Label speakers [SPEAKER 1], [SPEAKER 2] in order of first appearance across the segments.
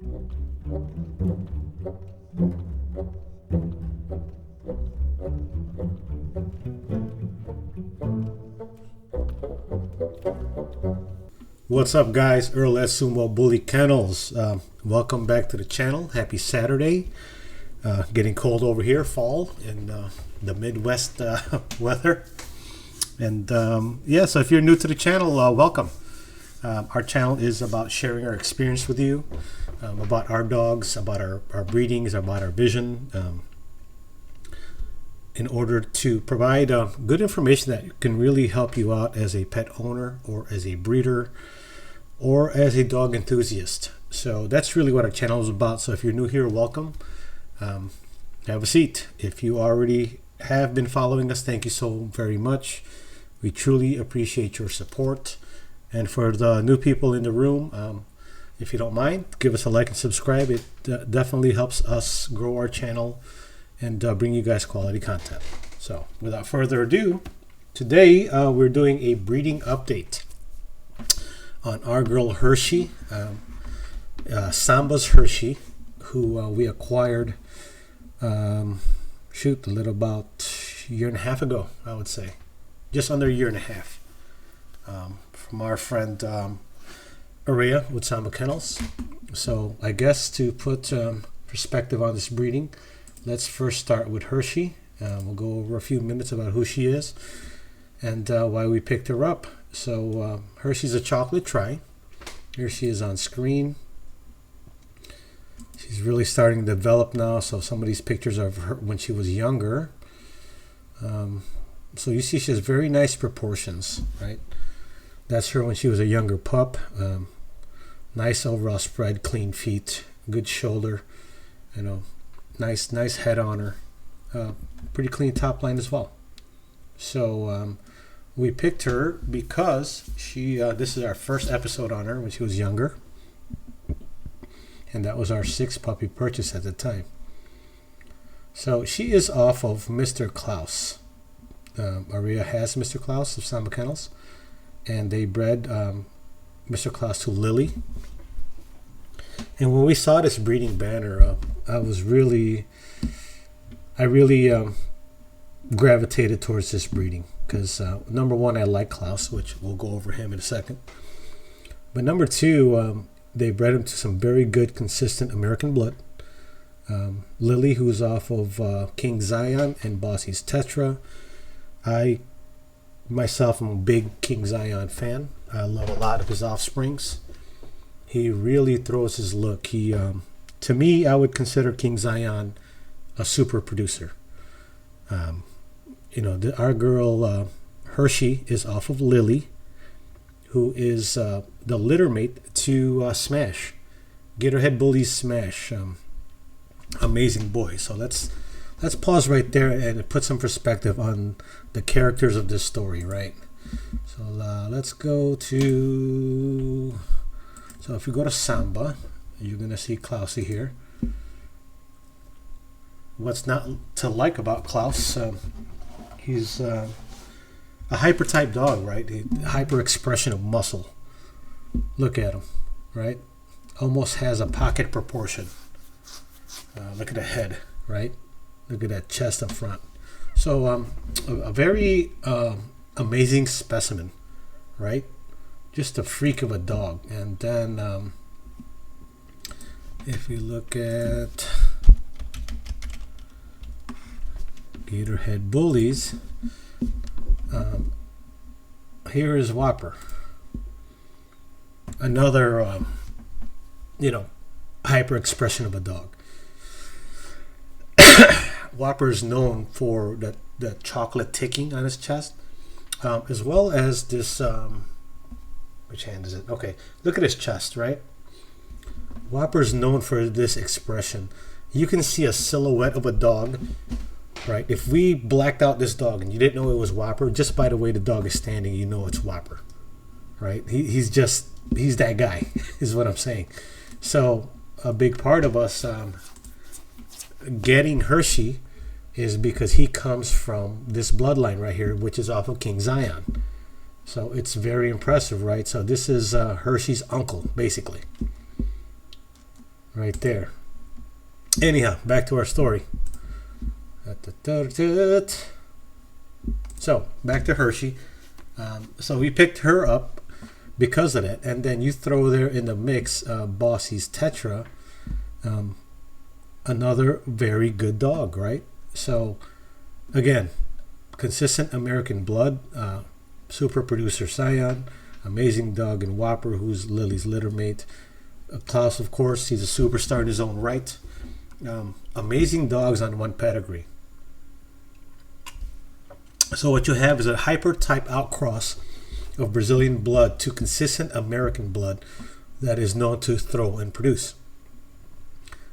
[SPEAKER 1] What's up, guys? Earl S. Sumo Bully Kennels. Welcome back to the channel. Happy Saturday. Getting cold over here, fall in the Midwest weather. And yeah, so if you're new to the channel, welcome. Our channel is about sharing our experience with you, about our dogs, about our breedings, about our vision, in order to provide good information that can really help you out as a pet owner or as a breeder or as a dog enthusiast. So that's really what our channel is about. So if you're new here, welcome. Have a seat. If you already have been following us, thank you so very much. We truly appreciate your support. And for the new people in the room, if you don't mind, give us a like and subscribe. It definitely helps us grow our channel and bring you guys quality content. So without further ado, today we're doing a breeding update on our girl Hershey, Samba's Hershey, who we acquired a little about a year and a half ago, I would say, just under a year and a half, from our friend Aria with Samba Kennels. So I guess to put perspective on this breeding, let's first start with Hershey. We'll go over a few minutes about who she is and why we picked her up. So Hershey's a chocolate tri. Here she is on screen. She's really starting to develop now. So some of these pictures are of her when she was younger. So you see she has very nice proportions, right? That's her when she was a younger pup. Nice overall spread, clean feet, good shoulder, you know, nice head on her. Pretty clean top line as well. So we picked her because she this is our first episode on her when she was younger. And that was our 6th puppy purchase at the time. So she is off of Mr. Klaus. Aria has Mr. Klaus of Samba Kennels, and they bred Mr. Klaus to Lily. And when we saw this breeding banner, I really gravitated towards this breeding because number one, I like Klaus, which we'll go over him in a second. But number two, they bred him to some very good, consistent American blood. Lily, who's off of King Zion and Bossy's Tetra. I myself am a big King Zion fan. I love a lot of his offsprings. He really throws his look. He, to me, I would consider King Zion a super producer. You know, our girl Hershey is off of Lily, who is the litter mate to Smash. Gatorhead Bullies Smash. Amazing boy. So let's pause right there and put some perspective on the characters of this story, right? So let's go to... So if you go to Samba, you're going to see Klausy here. What's not to like about Klaus? He's a hyper-type dog, right? Hyper expression of muscle. Look at him, right? Almost has a pocket proportion. Look at the head, right? Look at that chest up front. So a very amazing specimen, right? Just a freak of a dog. And then if you look at Gatorhead Bullies, here is Whopper. Another, you know, hyper expression of a dog. Whopper is known for the chocolate ticking on his chest, as well as this. Which hand is it? Okay, look at his chest, right? Whopper is known for this expression. You can see a silhouette of a dog, right? If we blacked out this dog and you didn't know it was Whopper, just by the way the dog is standing, you know it's Whopper, right? He's that guy, is what I'm saying. So a big part of us getting Hershey is because he comes from this bloodline right here, which is off of King Zion. So it's very impressive, right? So this is Hershey's uncle, basically. right there. Anyhow, back to our story. So back to Hershey. So we picked her up because of that, and then you throw there in the mix Bossy's Tetra, another very good dog, right? So again, consistent American blood, super producer scion, amazing dog in Whopper, who's Lily's litter mate. Klaus, of course, he's a superstar in his own right. Amazing dogs on one pedigree. So what you have is a hyper type outcross of Brazilian blood to consistent American blood that is known to throw and produce.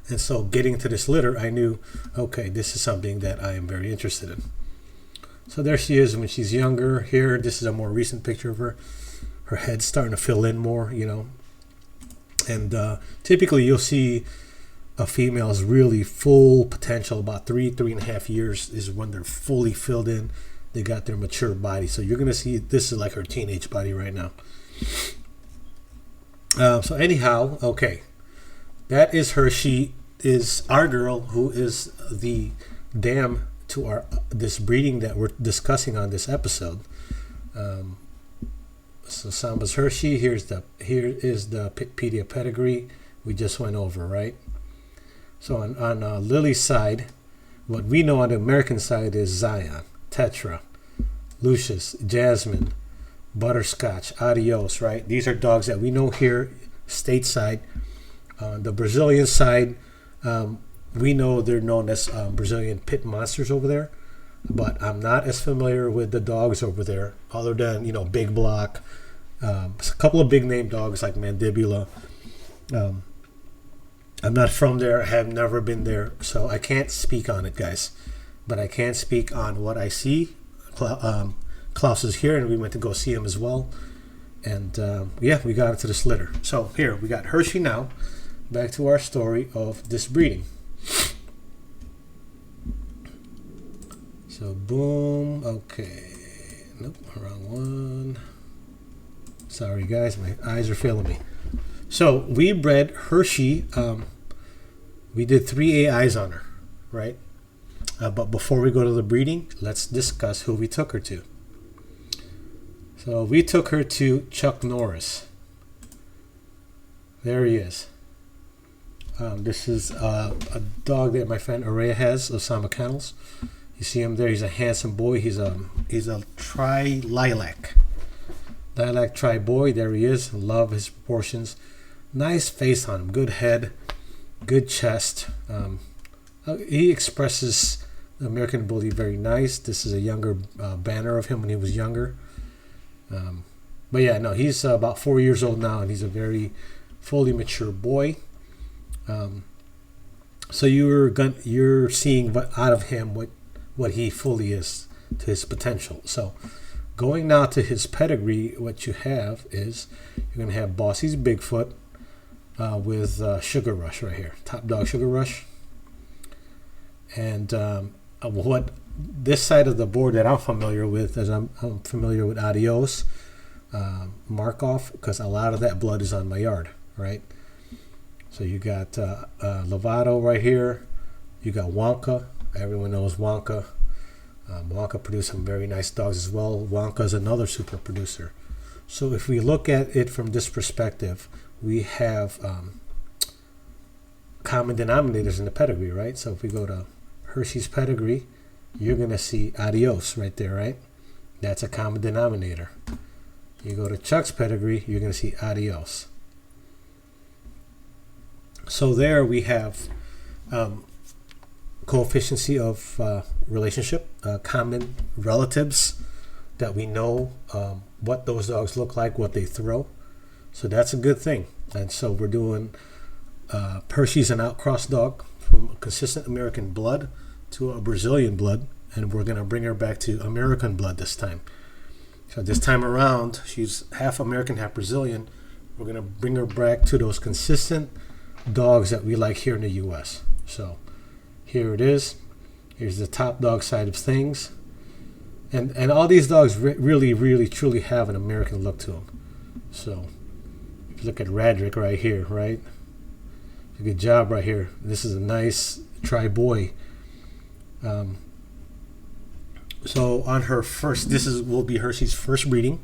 [SPEAKER 1] And so getting to this litter, I knew, okay, this is something that I am very interested in. So there she is when she's younger. Here, this is a more recent picture of her. Her head's starting to fill in more, you know. And typically you'll see a female's really full potential about 3.5 years is when they're fully filled in. They got their mature body. So you're going to see this is like her teenage body right now. So anyhow, okay. That is her. She is our girl who is the dam to our this breeding that we're discussing on this episode. So Samba's Hershey. Here is the Pitpedia pedigree we just went over, right? So on Lily's side, what we know on the American side is Zion, Tetra, Lucius, Jasmine, Butterscotch, Adios, right? These are dogs that we know here stateside. The Brazilian side, we know they're known as Brazilian pit monsters over there, but I'm not as familiar with the dogs over there, other than, you know, Big Block, a couple of big name dogs like Mandibula. I'm not from there, I have never been there, so I can't speak on it, guys, but I can speak on what I see. Klaus is here, and we went to go see him as well, and yeah, we got into this litter. So here we got Hershey now. Back to our story of this breeding. So boom, okay, nope, wrong one. Sorry guys, my eyes are failing me. So we bred Hershey. We did 3 AIs on her, right? But before we go to the breeding, let's discuss who we took her to. So we took her to Chuck Norris. There he is. This is a dog that my friend Araya has, Osama Kennels. You see him there. He's a handsome boy. He's a tri-lilac. Lilac tri-boy. There he is. Love his proportions. Nice face on him. Good head. Good chest. He expresses the American Bully very nice. This is a younger banner of him when he was younger. But yeah, no, he's about 4 years old now, and he's a very fully mature boy. So you're seeing out of him what he fully is to his potential. So going now to his pedigree, what you have is you're going to have Bossy's Bigfoot with Sugar Rush right here, Topdog Sugar Rush. And what this side of the board that I'm familiar with is I'm familiar with Adios, Markov, because a lot of that blood is on my yard, right? So you got Lovato right here. You got Wonka. Everyone knows Wonka. Wonka produced some very nice dogs as well. Wonka is another super producer. So if we look at it from this perspective, we have common denominators in the pedigree, right? So if we go to Hershey's pedigree, you're going to see Adios right there, right? That's a common denominator. You go to Chuck's pedigree, you're going to see Adios. So there we have coefficient of relationship, common relatives that we know what those dogs look like, what they throw. So that's a good thing. And so we're doing Hershey's an outcross dog from a consistent American blood to a Brazilian blood, and we're going to bring her back to American blood this time. So this time around, she's half American, half Brazilian. We're going to bring her back to those consistent dogs that we like here in the U.S. So here it is. Here's the top dog side of things. And all these dogs really, truly have an American look to them. So if you look at Radrick right here, right? Good job right here. This is a nice tri-boy. So on her first, will be Hershey's first breeding.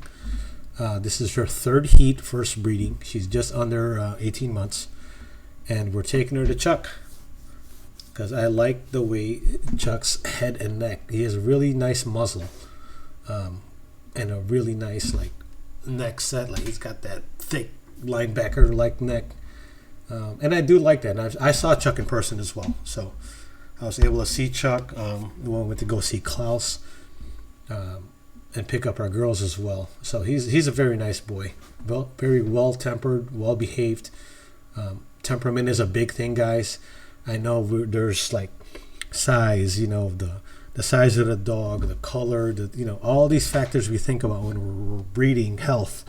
[SPEAKER 1] This is her third heat, first breeding. She's just under 18 months. And we're taking her to Chuck, because I like the way Chuck's head and neck. He has a really nice muzzle, and a really nice like neck set. Like he's got that thick linebacker like neck, and I do like that. And I saw Chuck in person as well, so I was able to see Chuck. We went to go see Klaus, and pick up our girls as well. So he's a very nice boy, very well tempered, well behaved. Temperament is a big thing, guys. I know there's like size, the size of the dog, the color, all these factors we think about when we're breeding health.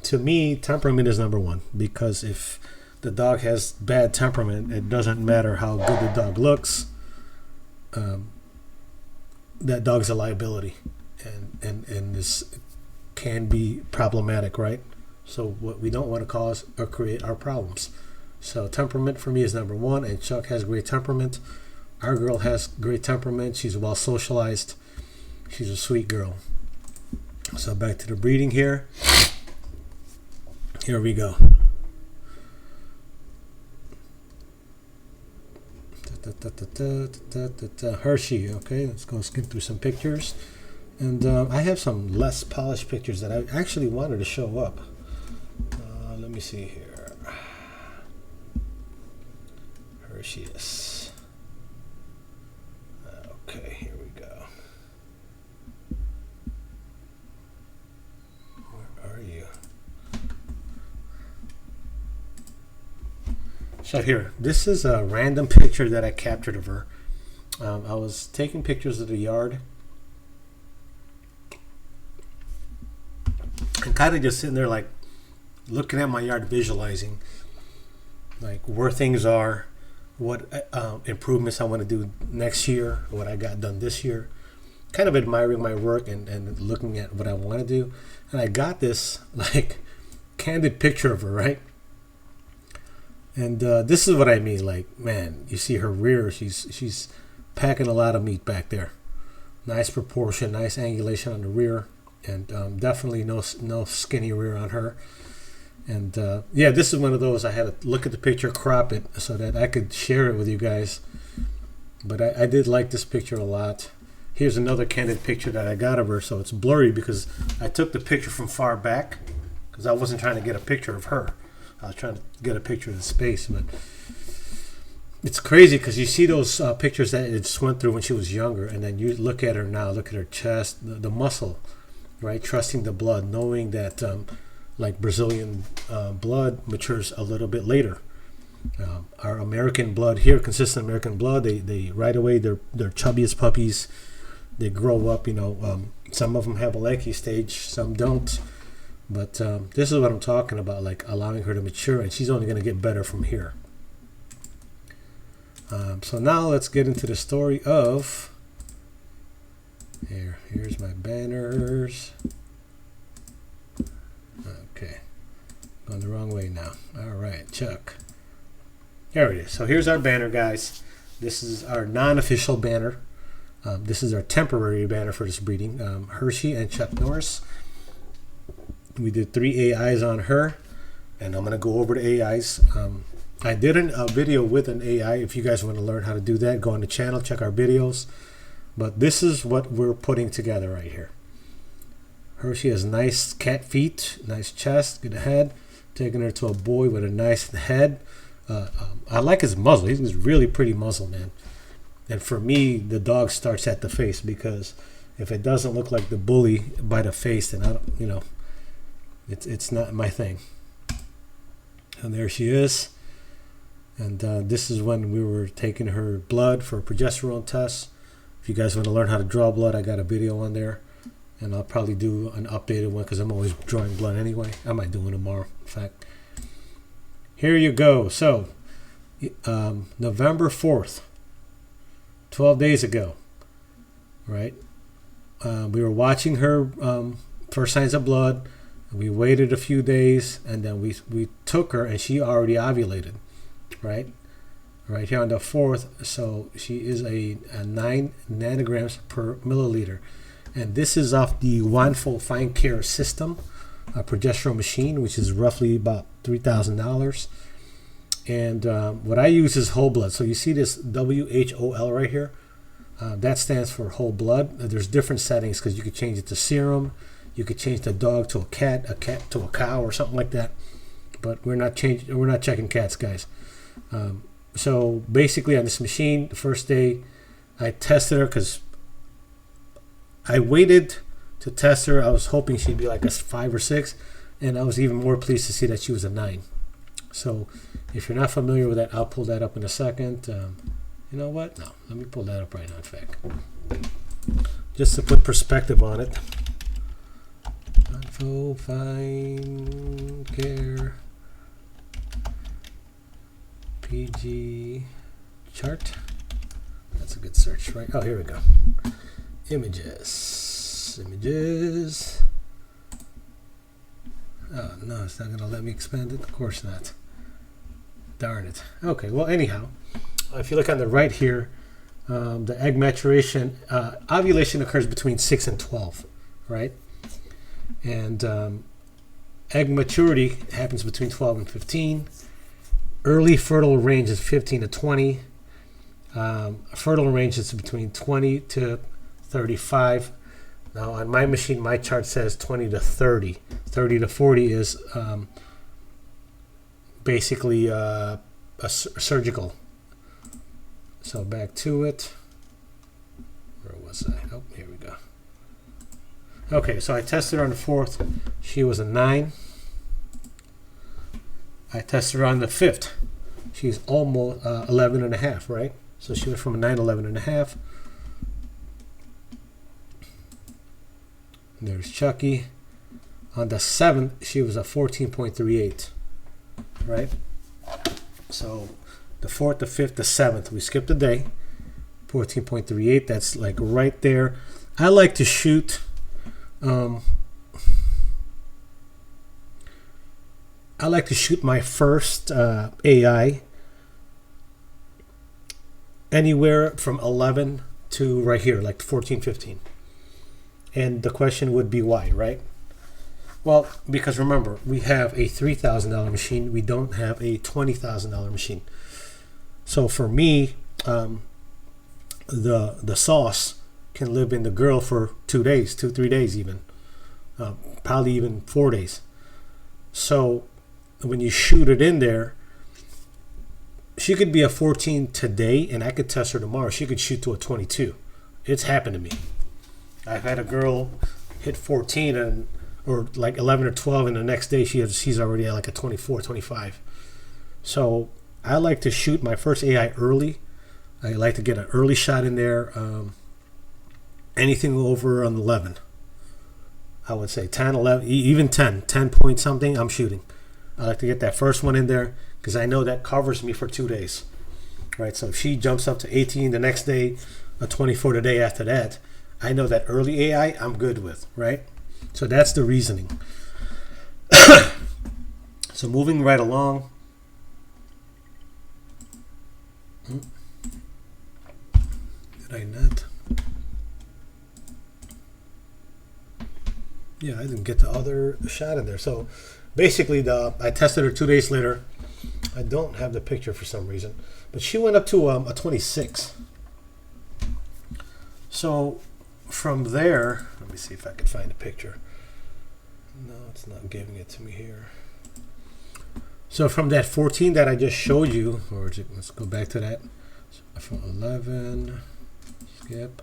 [SPEAKER 1] To me, temperament is number one, because if the dog has bad temperament, it doesn't matter how good the dog looks. That dog's a liability, and this can be problematic, right? So what we don't want to cause or create our problems. So temperament for me is number one, and Chuck has great temperament. Our girl has great temperament. She's well socialized. She's a sweet girl. So back to the breeding here. Here we go. Hershey. Okay, let's go skim through some pictures. And I have some less polished pictures that I actually wanted to show up. Let me see here. Hershey is. Okay, here we go. Where are you? So here, this is a random picture that I captured of her. I was taking pictures of the yard and kind of just sitting there like looking at my yard, visualizing like where things are, what improvements I want to do next year, what I got done this year, kind of admiring my work and looking at what I want to do. And I got this like candid picture of her, right? And this is what I mean. Like, man, you see her rear, she's packing a lot of meat back there. Nice proportion, nice angulation on the rear, and definitely no skinny rear on her. And yeah, this is one of those I had to look at the picture, crop it so that I could share it with you guys. But I did like this picture a lot. Here's another candid picture that I got of her. So it's blurry because I took the picture from far back, because I wasn't trying to get a picture of her. I was trying to get a picture of the space. But it's crazy because you see those pictures that it just went through when she was younger, and then you look at her now, look at her chest, the muscle, right? Trusting the blood, knowing that like Brazilian blood matures a little bit later. Our American blood here, consistent American blood, they right away they're chubbiest puppies. They grow up, some of them have a lanky stage, some don't. But this is what I'm talking about, like allowing her to mature, and she's only going to get better from here. So now let's get into the story of. Here's my banners. Okay, going the wrong way now. All right, Chuck. Here it is. So here's our banner, guys. This is our non-official banner. This is our temporary banner for this breeding. Hershey and Chuck Norris. We did 3 AIs on her, and I'm going to go over the AIs. I did a video with an AI. If you guys want to learn how to do that, go on the channel, check our videos. But this is what we're putting together right here. Hershey has nice cat feet, nice chest, good head. Taking her to a boy with a nice head. I like his muzzle. He's really pretty muzzle, man. And for me, the dog starts at the face, because if it doesn't look like the bully by the face, then I don't, it's not my thing. And there she is. And this is when we were taking her blood for a progesterone test. If you guys want to learn how to draw blood, I got a video on there. And I'll probably do an updated one, because I'm always drawing blood anyway. I might do one tomorrow, in fact. Here you go. So, November 4th, 12 days ago, right? We were watching her first signs of blood. We waited a few days, and then we took her, and she already ovulated. right? Right here on the 4th, so she is a 9 nanograms per milliliter. And this is off the Wanfo Fine Care System, a progesterone machine, which is roughly about $3,000. And what I use is whole blood. So you see this WHOL right here? That stands for whole blood. There's different settings because you could change it to serum. You could change the dog to a cat to a cow, or something like that. But we're not checking cats, guys. So basically on this machine, the first day I tested her because I waited to test her. I was hoping she'd be like a 5 or 6, and I was even more pleased to see that she was a 9. So if you're not familiar with that, I'll pull that up in a second. You know what? No, let me pull that up right now, in fact. Just to put perspective on it. Info, Fine Care, PG chart. That's a good search, right? Oh, here we go. Images. Oh, no, it's not going to let me expand it. Of course not. Darn it. Okay, well, anyhow, if you look on the right here, the egg maturation, ovulation occurs between 6 and 12, right? And egg maturity happens between 12 and 15. Early fertile range is 15 to 20. Fertile range is between 20 to 35. Now on my machine, my chart says 20 to 30. 30 to 40 is basically a surgical. So back to it. Where was I? Oh, here we go. Okay, so I tested her on the 4th. She was a 9. I tested her on the 5th. She's almost 11 and a half, right? So she went from a 9 to 11 and a half. There's Chucky. On the 7th, she was a 14.38, right? So the 4th, the 5th, the 7th, we skipped a day. 14.38, that's like right there. I like to shoot my first AI anywhere from 11 to right here, like 14, 15. And the question would be why, right? Well, because remember, we have a $3,000 machine. We don't have a $20,000 machine. So for me, the sauce can live in the girl for 2 days, 2-3 days even, probably even 4 days. So when you shoot it in there, she could be a 14 today, and I could test her tomorrow. She could shoot to a 22. It's happened to me. I've had a girl hit 14 or like 11 or 12, and the next day she's already at like a 24, 25. So I like to shoot my first AI early. I like to get an early shot in there. Anything over an 11, I would say 10, 11, even 10 point something, I'm shooting. I like to get that first one in there because I know that covers me for 2 days, right? So if she jumps up to 18 the next day, a 24 the day after that, I know that early AI I'm good with, right? So that's the reasoning. So moving right along. Did I not? Yeah, I didn't get the other shot in there. So basically, I tested her 2 days later. I don't have the picture for some reason, but she went up to a 26. So from there, let me see if I can find a picture. No, it's not giving it to me here. So from that 14 that I just showed you, let's go back to that. So from 11, skip.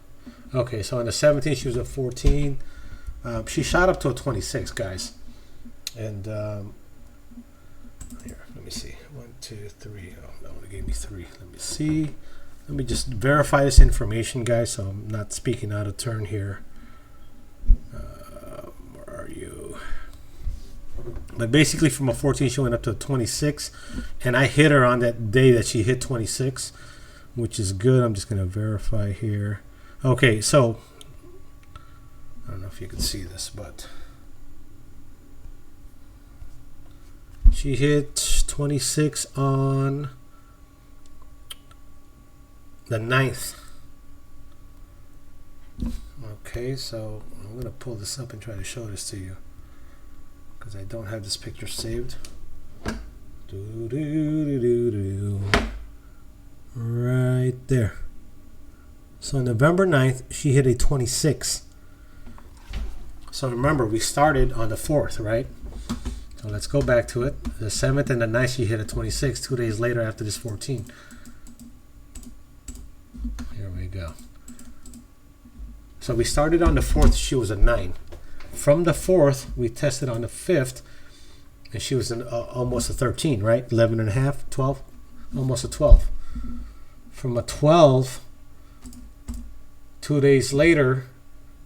[SPEAKER 1] Okay, so on the 17, she was a 14. She shot up to a 26, guys. And here, let me see. 1, 2, 3. Oh, no, it gave me 3. Let me see. Let me just verify this information, guys, so I'm not speaking out of turn here. Where are you? But basically, from a 14, she went up to a 26. And I hit her on that day that she hit 26, which is good. I'm just going to verify here. Okay, so I don't know if you can see this, but she hit 26 on the 9th. Okay, so I'm gonna pull this up and try to show this to you because I don't have this picture saved. Right there. So November 9th, she hit a 26. So remember, we started on the 4th, right? So let's go back to it. The 7th and the 9th, she hit a 26. 2 days later after this 14. Here we go. So we started on the 4th, she was a 9. From the 4th, we tested on the 5th, and she was almost a 13, right? 11 and a half, 12, almost a 12. From a 12, 2 days later,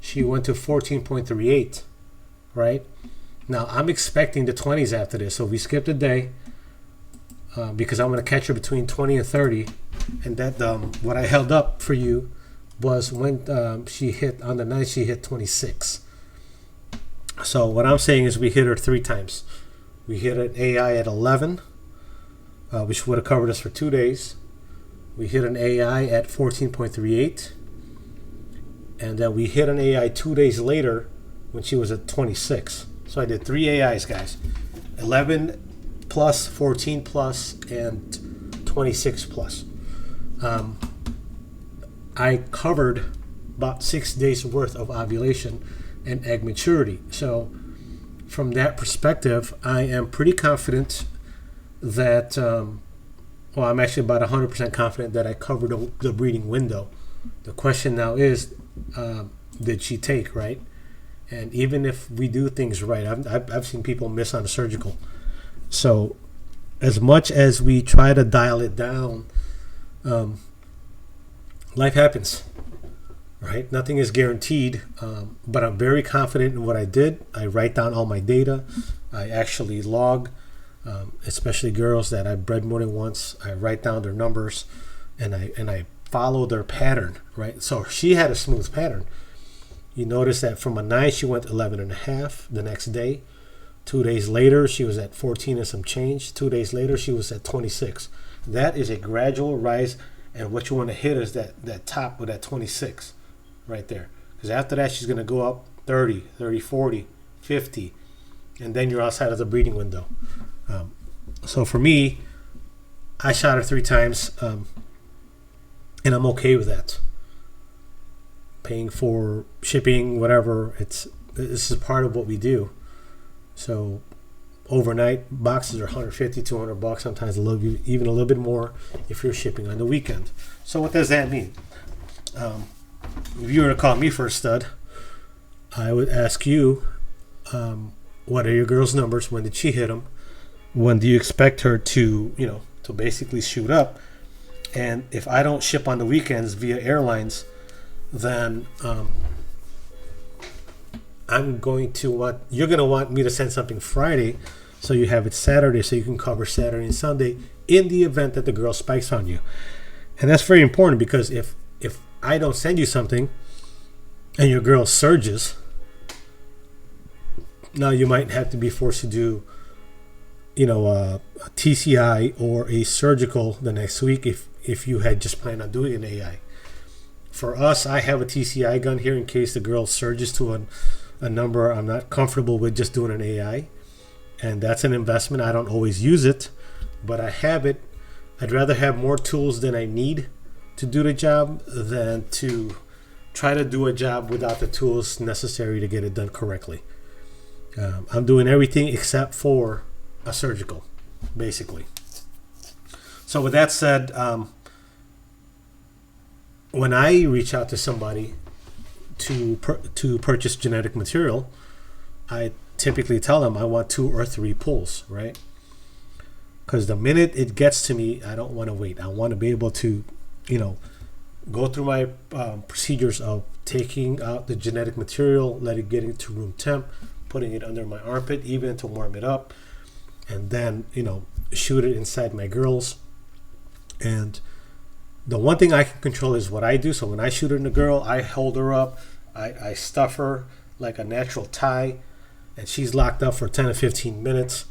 [SPEAKER 1] she went to 14.38, right? Now, I'm expecting the 20s after this, so we skipped a day because I'm going to catch her between 20 and 30. And that what I held up for you was when she hit, on the 9th, she hit 26. So what I'm saying is we hit her 3 times. We hit an AI at 11, which would have covered us for 2 days. We hit an AI at 14.38. And then we hit an AI 2 days later when she was at 26. So I did 3 AIs, guys. 11 plus, 14 plus, and 26 plus. I covered about 6 days worth of ovulation and egg maturity. So from that perspective, I am pretty confident that, well, I'm actually about 100% confident that I covered the breeding window. The question now is, did she take, right? And even if we do things right, I've seen people miss on a surgical. So as much as we try to dial it down, life happens, right? Nothing is guaranteed, but I'm very confident in what I did. I write down all my data. I actually log, especially girls that I bred more than once. I write down their numbers, and I follow their pattern, right? So she had a smooth pattern. You notice that from a 9, she went 11 and a half the next day. 2 days later, she was at 14 and some change. 2 days later, she was at 26. That is a gradual rise, and what you want to hit is that top with that 26 right there. Because after that, she's going to go up 30, 40, 50, and then you're outside of the breeding window. So for me, I shot her 3 times, and I'm okay with that. Paying for shipping, whatever, this is part of what we do. So overnight boxes are $150, $200, sometimes even a little bit more if you're shipping on the weekend. So what does that mean? If you were to call me for a stud, I would ask you, what are your girl's numbers? When did she hit them? When do you expect her to, to basically shoot up? And if I don't ship on the weekends via airlines, then you're going to want me to send something Friday, so you have it Saturday, so you can cover Saturday and Sunday in the event that the girl spikes on you. And that's very important, because if I don't send you something and your girl surges, now you might have to be forced to do a TCI or a surgical the next week if you had just planned on doing an AI. For us, I have a TCI gun here in case the girl surges to a number I'm not comfortable with just doing an AI. And that's an investment. I don't always use it, but I have it. I'd rather have more tools than I need to do the job than to try to do a job without the tools necessary to get it done correctly. I'm doing everything except for a surgical, basically. So with that said, when I reach out to somebody to purchase genetic material, I typically tell them I want 2 or 3 pulls, right? Because the minute it gets to me, I don't want to wait. I want to be able to, go through my procedures of taking out the genetic material, let it get into room temp, putting it under my armpit, even to warm it up, and then, shoot it inside my girls. And the one thing I can control is what I do. So when I shoot in the girl, I hold her up, I stuff her like a natural tie, and she's locked up for 10 to 15 minutes.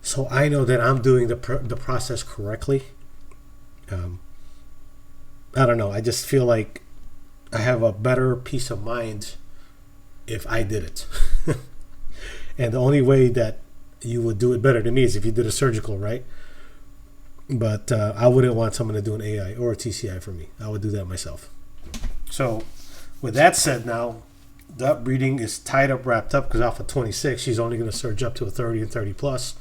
[SPEAKER 1] So I know that I'm doing the process correctly. I don't know. I just feel like I have a better peace of mind if I did it. And the only way that you would do it better than me is if you did a surgical, right? But I wouldn't want someone to do an AI or a TCI for me. I would do that myself. So with that said, now that breeding is tied up, wrapped up, because off of 26, she's only going to surge up to a 30 and 30 plus.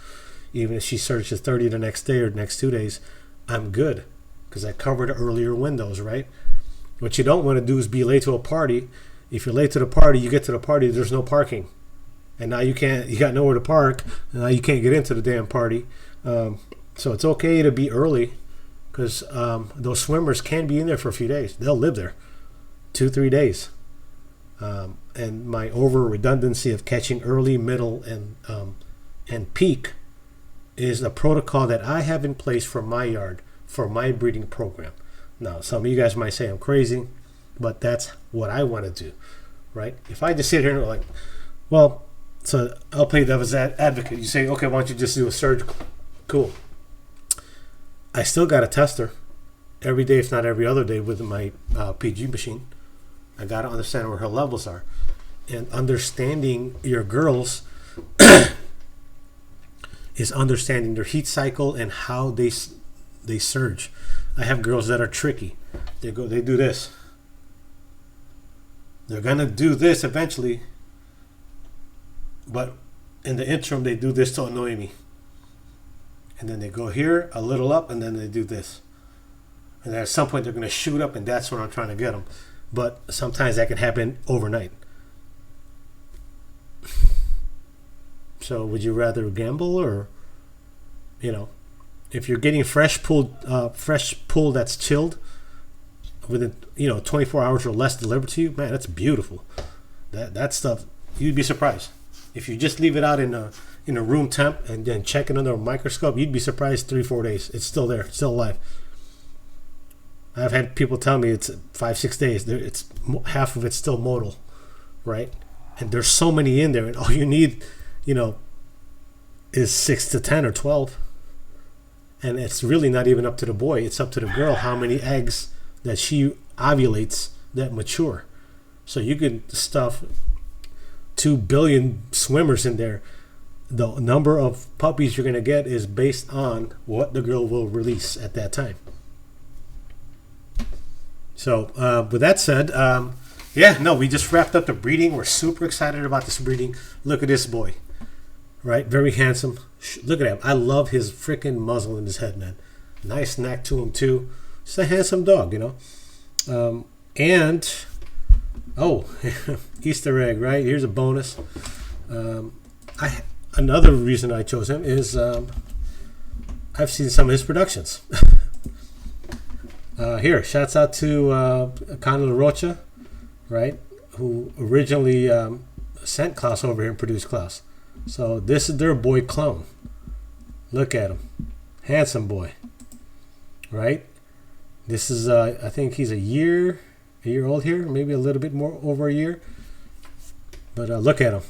[SPEAKER 1] Even if she surges 30 the next day or the next 2 days, I'm good because I covered earlier windows, right? What you don't want to do is be late to a party. If you're late to the party, you get to the party, there's no parking. And now you got nowhere to park, and now you can't get into the damn party. So it's okay to be early because those swimmers can be in there for a few days. They'll live there 2-3 days. And my over redundancy of catching early, middle, and peak is a protocol that I have in place for my yard, for my breeding program. Now, some of you guys might say I'm crazy, but that's what I want to do, right? If I just sit here and like, well, so I'll play devil's advocate. You say, okay, why don't you just do a surgical? Cool. I still got to test her every day, if not every other day, with my PG machine. I got to understand where her levels are. And understanding your girls is understanding their heat cycle and how they surge. I have girls that are tricky. They do this. They're gonna do this eventually, but in the interim they do this to annoy me. And then they go here a little up, and then they do this. And then at some point they're gonna shoot up, and that's when I'm trying to get them. But sometimes that can happen overnight. So would you rather gamble, or, if you're getting fresh pool that's chilled within 24 hours or less delivered to you, man, that's beautiful. That stuff, you'd be surprised. If you just leave it out in a room temp and then check it under a microscope, you'd be surprised 3-4 days. It's still there, it's still alive. I've had people tell me it's 5-6 days. It's half of it's still modal, right? And there's so many in there, and all you need, is 6 to 10 or 12. And it's really not even up to the boy. It's up to the girl how many eggs that she ovulates that mature. So you could stuff 2 billion swimmers in there. The number of puppies you're going to get is based on what the girl will release at that time. So with that said, we just wrapped up the breeding. We're super excited about this breeding. Look at this boy. Right? Very handsome. Look at him. I love his freaking muzzle in his head, man. Nice neck to him, too. Just a handsome dog, Easter egg, right? Here's a bonus. Another reason I chose him is I've seen some of his productions. Here, shouts out to Conor Rocha, right? Who originally sent Klaus over here and produced Klaus. So this is their boy clone. Look at him. Handsome boy. Right? This is, I think he's a year old here. Maybe a little bit more, over a year. But look at him.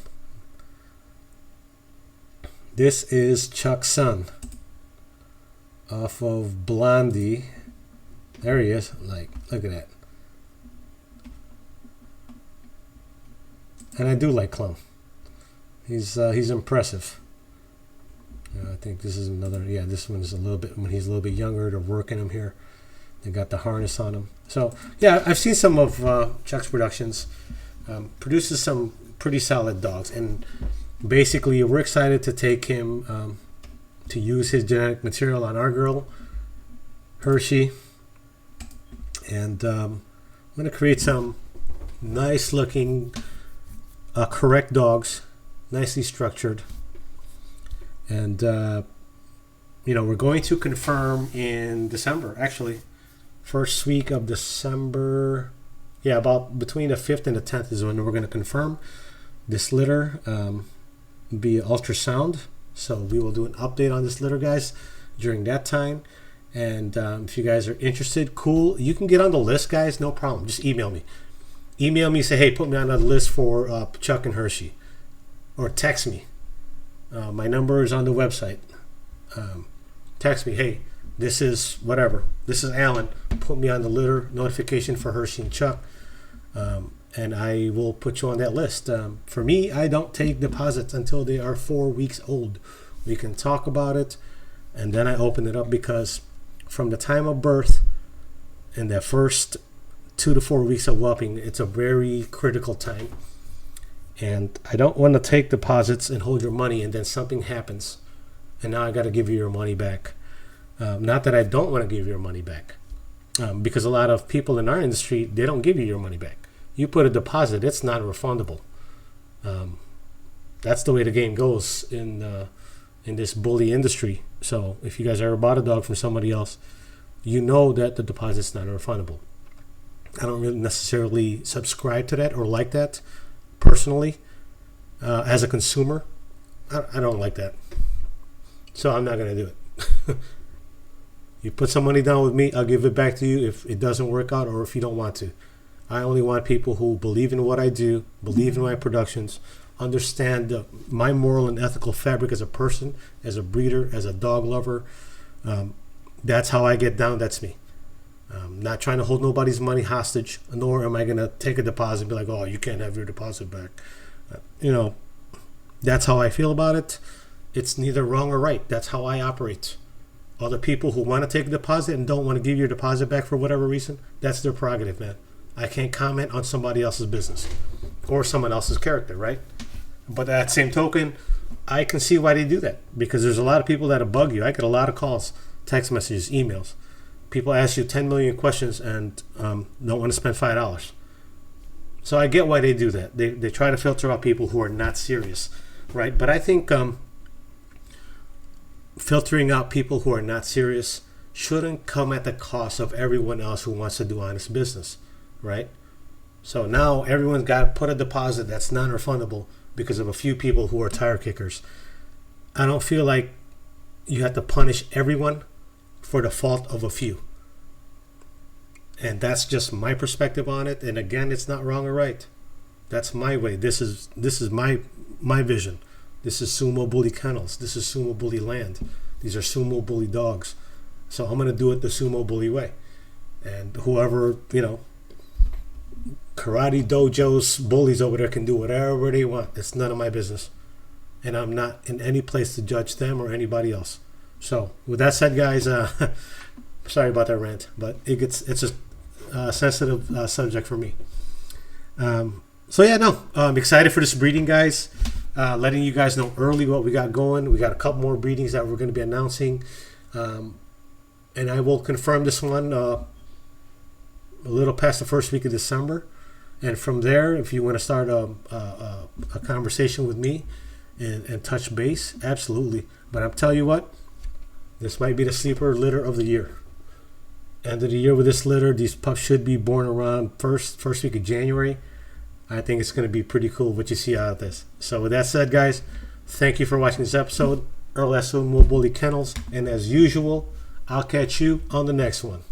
[SPEAKER 1] This is Chuck's son. Off of Blondie. There he is. Look at that. And I do like clone. He's impressive. I think this is another. Yeah, this one is a little bit when he's a little bit younger. They're working him here. They got the harness on him. So yeah, I've seen some of Chuck's productions. Produces some pretty solid dogs, and basically we're excited to take him to use his genetic material on our girl Hershey, and I'm going to create some nice looking correct dogs. Nicely structured, and we're going to confirm in December. Actually, first week of December, about between the 5th and the 10th is when we're going to confirm this litter via ultrasound. So we will do an update on this litter, guys, during that time. And if you guys are interested, cool. You can get on the list, guys. No problem. Just email me. Say, hey, put me on the list for Chuck and Hershey. Or text me. My number is on the website. Text me, hey, this is whatever. This is Alan. Put me on the litter notification for Hershey and Chuck, and I will put you on that list. For me, I don't take deposits until they are 4 weeks old. We can talk about it, and then I open it up, because from the time of birth and that first 2 to 4 weeks of whelping, it's a very critical time. And I don't want to take deposits and hold your money and then something happens and now I got to give you your money back. Not that I don't want to give your money back, because a lot of people in our industry, they don't give you your money back. You put a deposit, it's not refundable. That's the way the game goes in this bully industry. So if you guys ever bought a dog from somebody else, you know that the deposit's not refundable. I don't really necessarily subscribe to that or like that personally. As a consumer, I don't like that. So I'm not going to do it. You put some money down with me, I'll give it back to you if it doesn't work out or if you don't want to. I only want people who believe in what I do, believe in my productions, understand my moral and ethical fabric as a person, as a breeder, as a dog lover. That's how I get down. That's me. Not trying to hold nobody's money hostage, nor am I going to take a deposit and be like, oh, you can't have your deposit back. That's how I feel about it. It's neither wrong or right. That's how I operate. Other people who want to take a deposit and don't want to give your deposit back for whatever reason, that's their prerogative, man. I can't comment on somebody else's business or someone else's character, right? But at the same token, I can see why they do that, because there's a lot of people that'll bug you. I get a lot of calls, text messages, emails. People ask you 10 million questions and don't want to spend $5. So I get why they do that. They try to filter out people who are not serious, right? But I think filtering out people who are not serious shouldn't come at the cost of everyone else who wants to do honest business, right? So now everyone's got to put a deposit that's non-refundable because of a few people who are tire kickers. I don't feel like you have to punish everyone for the fault of a few. And that's just my perspective on it. And again, it's not wrong or right. That's my way. This is my vision. This is Sumo Bully Kennels. This is Sumo Bully Land. These are Sumo Bully dogs. So I'm going to do it the Sumo Bully way. And whoever, karate dojos, bullies over there can do whatever they want. It's none of my business. And I'm not in any place to judge them or anybody else. So with that said, guys, sorry about that rant, but it's a sensitive subject for me. I'm excited for this breeding, guys. Letting you guys know early what we got going. We got a couple more breedings that we're going to be announcing, and I will confirm this one a little past the first week of December. And from there, if you want to start a conversation with me and touch base, absolutely. But I'm telling you what, this might be the sleeper litter of the year. End of the year with this litter. These pups should be born around first week of January. I think it's going to be pretty cool what you see out of this. So with that said, guys, thank you for watching this episode. Earl S. Bully Kennels. And as usual, I'll catch you on the next one.